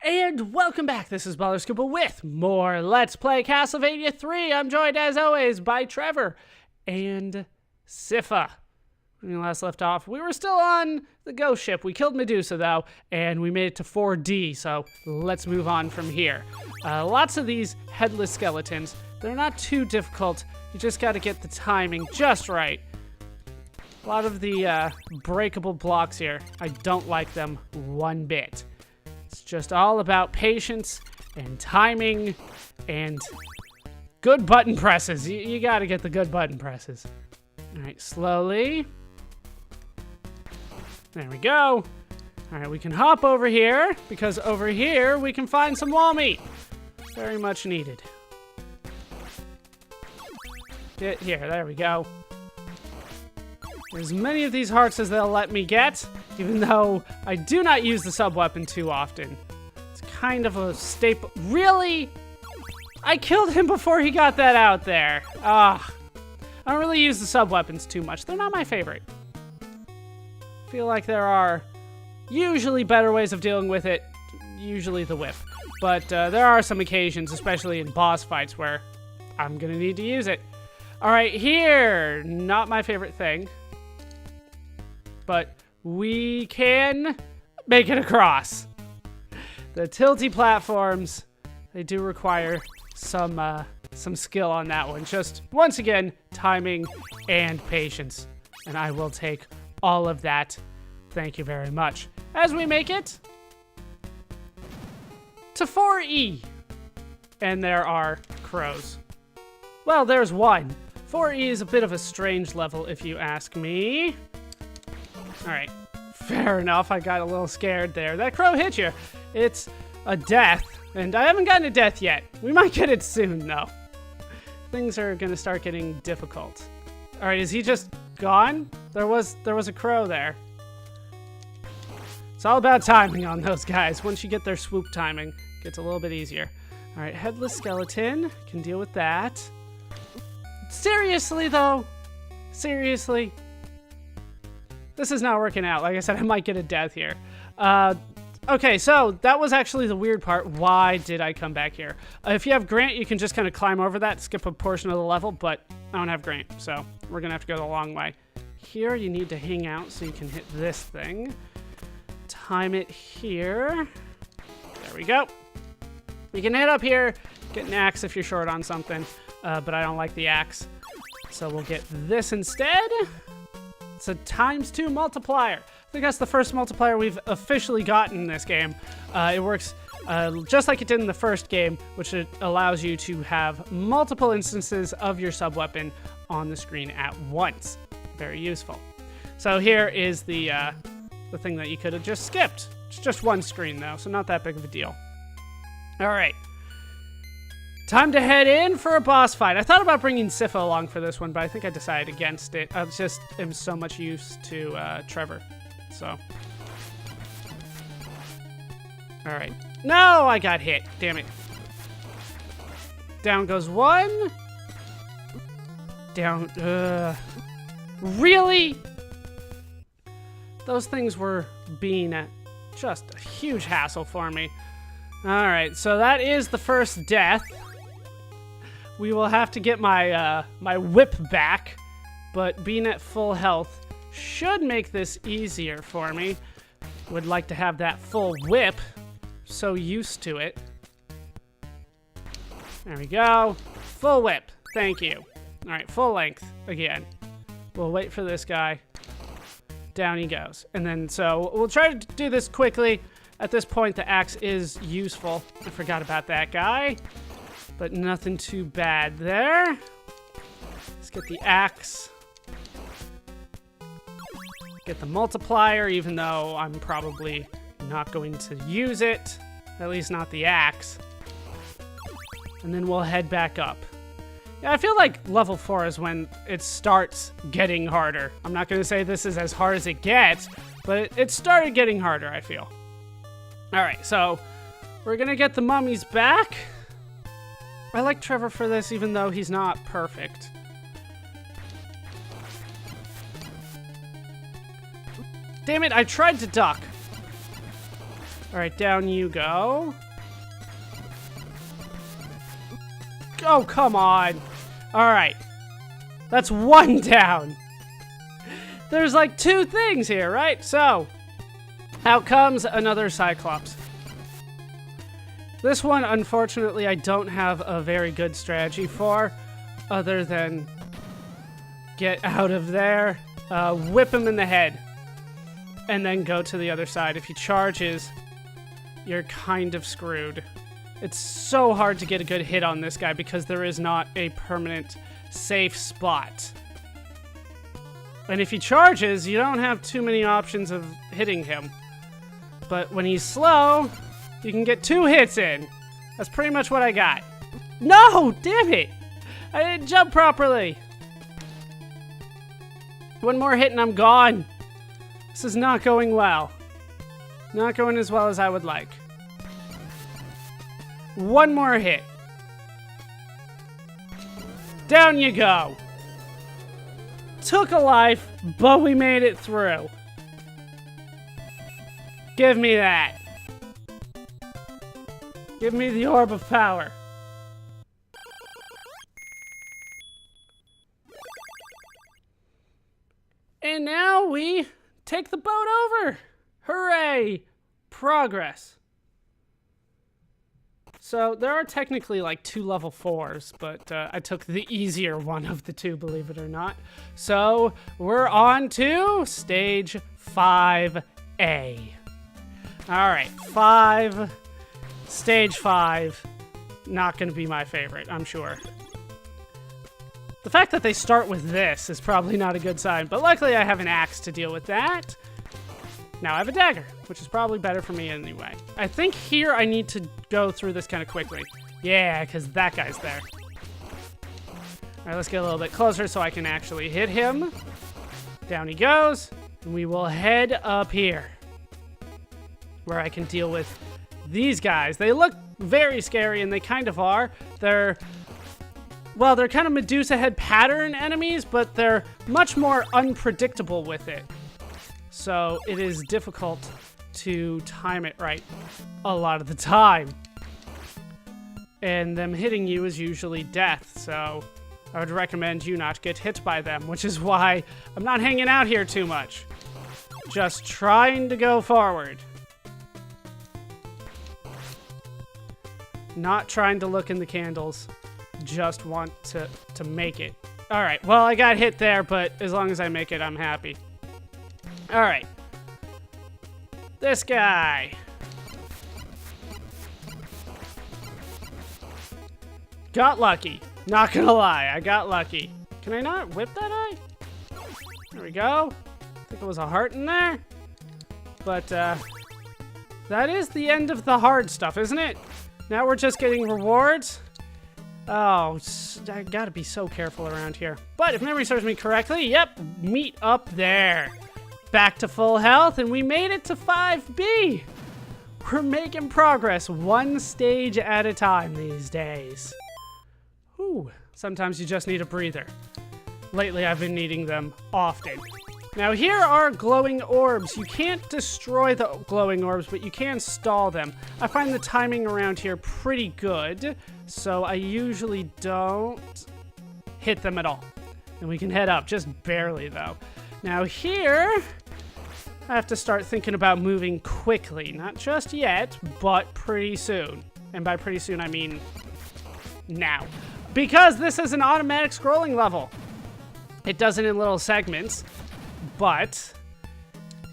And welcome back. This is Ballerscuba with more Let's Play Castlevania III. I'm joined, as always, by Trevor and Sypha. When we last left off, we were still on the ghost ship. We killed Medusa, though, and we made it to 4D, so let's move on from here. Lots of these headless skeletons. They're not too difficult. You just got to get the timing just right. A lot of the breakable blocks here, I don't like them one bit. It's just all about patience and timing and good button presses. You gotta get the good button presses. All right, slowly. There we go. All right, we can hop over here because over here we can find some wall meat. Very much needed. Get here, there we go. As many of these hearts as they'll let me get, even though I do not use the sub-weapon too often. It's kind of a staple. Really? I killed him before he got that out there. I don't really use the sub-weapons too much. They're not my favorite. I feel like there are usually better ways of dealing with it, usually the whip. But there are some occasions, especially in boss fights, where I'm gonna need to use it. All right, here, not my favorite thing. But we can make it across. The tilty platforms, they do require some skill on that one. Just, once again, timing and patience. And I will take all of that. Thank you very much. As we make it to 4E. And there are crows. Well, there's one. 4E is a bit of a strange level, if you ask me. All right, fair enough. I got a little scared there. That crow hit you. It's a death, and I haven't gotten a death yet. We might get it soon, though. Things are gonna start getting difficult. All right, is he just gone? There was a crow there. It's all about timing on those guys. Once you get their swoop timing, it gets a little bit easier. All right, headless skeleton, can deal with that. Seriously, though? Seriously? This is not working out. Like I said, I might get a death here. Okay, so that was actually the weird part. Why did I come back here? If you have Grant, you can just kind of climb over that, skip a portion of the level, but I don't have Grant, so we're going to have to go the long way. Here, you need to hang out so you can hit this thing. Time it here. There we go. You can hit up here, get an axe if you're short on something, but I don't like the axe. So we'll get this instead. It's a ×2 multiplier. I think that's the first multiplier we've officially gotten in this game. It works just like it did in the first game, which it allows you to have multiple instances of your sub-weapon on the screen at once. Very useful. So here is the thing that you could have just skipped. It's just one screen though, so not that big of a deal. All right. Time to head in for a boss fight. I thought about bringing Sypha along for this one, but I think I decided against it. I just am so much use to Trevor, so. All right. No, I got hit. Damn it. Down goes one. Down. Really? Those things were being just a huge hassle for me. All right, so that is the first death. We will have to get my my whip back, but being at full health should make this easier for me. Would like to have that full whip. So used to it. There we go. Full whip. Thank you. All right, full length again. We'll wait for this guy. Down he goes. And then, so we'll try to do this quickly. At this point, the axe is useful. I forgot about that guy. But nothing too bad there. Let's get the axe. Get the multiplier, even though I'm probably not going to use it. At least not the axe. And then we'll head back up. Yeah, I feel like level 4 is when it starts getting harder. I'm not going to say this is as hard as it gets, but it started getting harder, I feel. All right, so we're going to get the mummies back. I like Trevor for this, even though he's not perfect. Damn it, I tried to duck. All right, down you go. Oh, come on. All right. That's one down. There's like 2 things here, right? So, out comes another Cyclops. This one, unfortunately, I don't have a very good strategy for, other than get out of there, whip him in the head, and then go to the other side. If he charges, you're kind of screwed. It's so hard to get a good hit on this guy because there is not a permanent safe spot. And if he charges, you don't have too many options of hitting him. But when he's slow, you can get 2 hits in. That's pretty much what I got. No! Damn it! I didn't jump properly. 1 more hit and I'm gone. This is not going well. Not going as well as I would like. 1 more hit. Down you go. Took a life, but we made it through. Give me that. Give me the orb of power. And now we take the boat over. Hooray! Progress. So there are technically like 2 level 4s, but I took the easier one of the 2, believe it or not. So we're on to stage 5A. All right, stage 5, not gonna be my favorite, I'm sure. The fact that they start with this is probably not a good sign, but luckily I have an axe to deal with that. Now I have a dagger, which is probably better for me anyway. I think here I need to go through this kind of quickly. Yeah, because that guy's there. All right, let's get a little bit closer so I can actually hit him. Down he goes, and we will head up here, where I can deal with these guys. They look very scary, and they kind of are. They're kind of Medusa head pattern enemies, but they're much more unpredictable with it. So it is difficult to time it right a lot of the time. And them hitting you is usually death, so I would recommend you not get hit by them, which is why I'm not hanging out here too much. Just trying to go forward. Not trying to look in the candles. Just want to make it. All right, well, I got hit there, but as long as I make it, I'm happy. All right. This guy. Got lucky. Not gonna lie, I got lucky. Can I not whip that eye? There we go. I think it was a heart in there. But, that is the end of the hard stuff, isn't it? Now we're just getting rewards. Oh, I gotta be so careful around here. But if memory serves me correctly, yep, meet up there. Back to full health, and we made it to 5B. We're making progress 1 stage at a time these days. Whew, sometimes you just need a breather. Lately, I've been needing them often. Now, here are glowing orbs. You can't destroy the glowing orbs, but you can stall them. I find the timing around here pretty good, so I usually don't hit them at all. And we can head up, just barely, though. Now here, I have to start thinking about moving quickly. Not just yet, but pretty soon. And by pretty soon, I mean now. Because this is an automatic scrolling level. It does it in little segments, but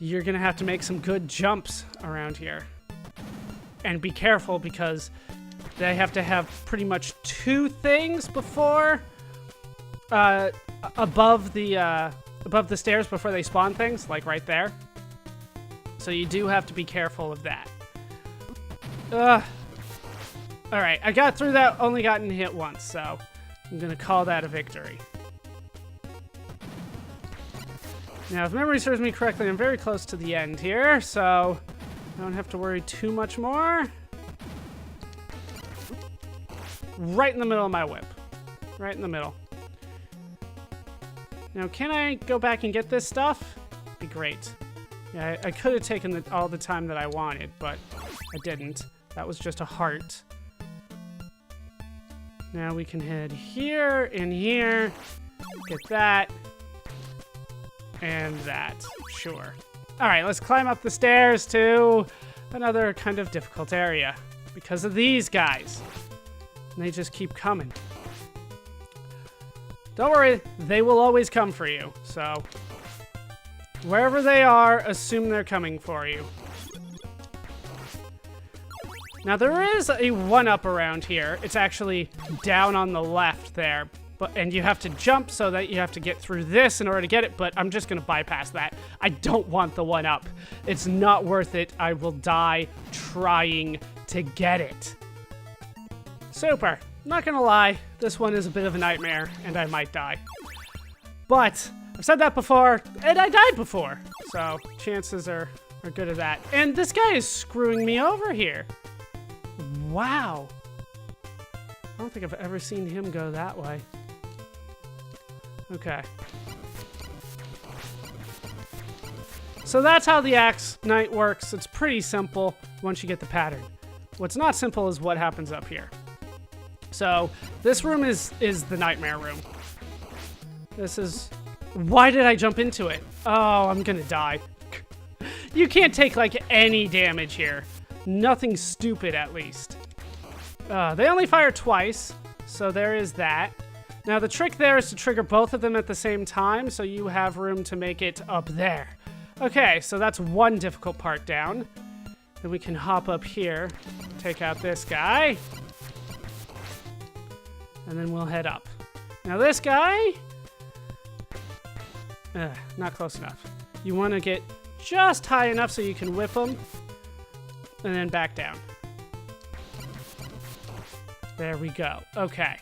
you're gonna have to make some good jumps around here. And be careful because they have to have pretty much 2 things before, above the stairs before they spawn things, like right there. So you do have to be careful of that. Alright, I got through that, only gotten hit once, so I'm gonna call that a victory. Now, if memory serves me correctly, I'm very close to the end here, so I don't have to worry too much more. Right in the middle of my whip. Right in the middle. Now, can I go back and get this stuff? Be great. Yeah, I could have taken all the time that I wanted, but I didn't. That was just a heart. Now we can head here and here. Get that. And that. Sure. Alright, let's climb up the stairs to another kind of difficult area. Because of these guys. And they just keep coming. Don't worry, they will always come for you. So, wherever they are, assume they're coming for you. Now, there is a 1-up around here. It's actually down on the left there. And you have to jump so that you have to get through this in order to get it, but I'm just going to bypass that. I don't want the 1-up. It's not worth it. I will die trying to get it. Super. Not gonna lie, this one is a bit of a nightmare, and I might die. But, I've said that before, and I died before. So, chances are good at that. And this guy is screwing me over here. Wow. I don't think I've ever seen him go that way. Okay. So that's how the axe knight works. It's pretty simple once you get the pattern. What's not simple is what happens up here. So, this room is the nightmare room. This is... Why did I jump into it? Oh, I'm gonna die. You can't take, like, any damage here. Nothing stupid, at least. They only fire twice, so there is that. Now, the trick there is to trigger both of them at the same time, so you have room to make it up there. Okay, so that's one difficult part down. Then we can hop up here, take out this guy. And then we'll head up. Now this guy... not close enough. You want to get just high enough so you can whip him. And then back down. There we go. Okay.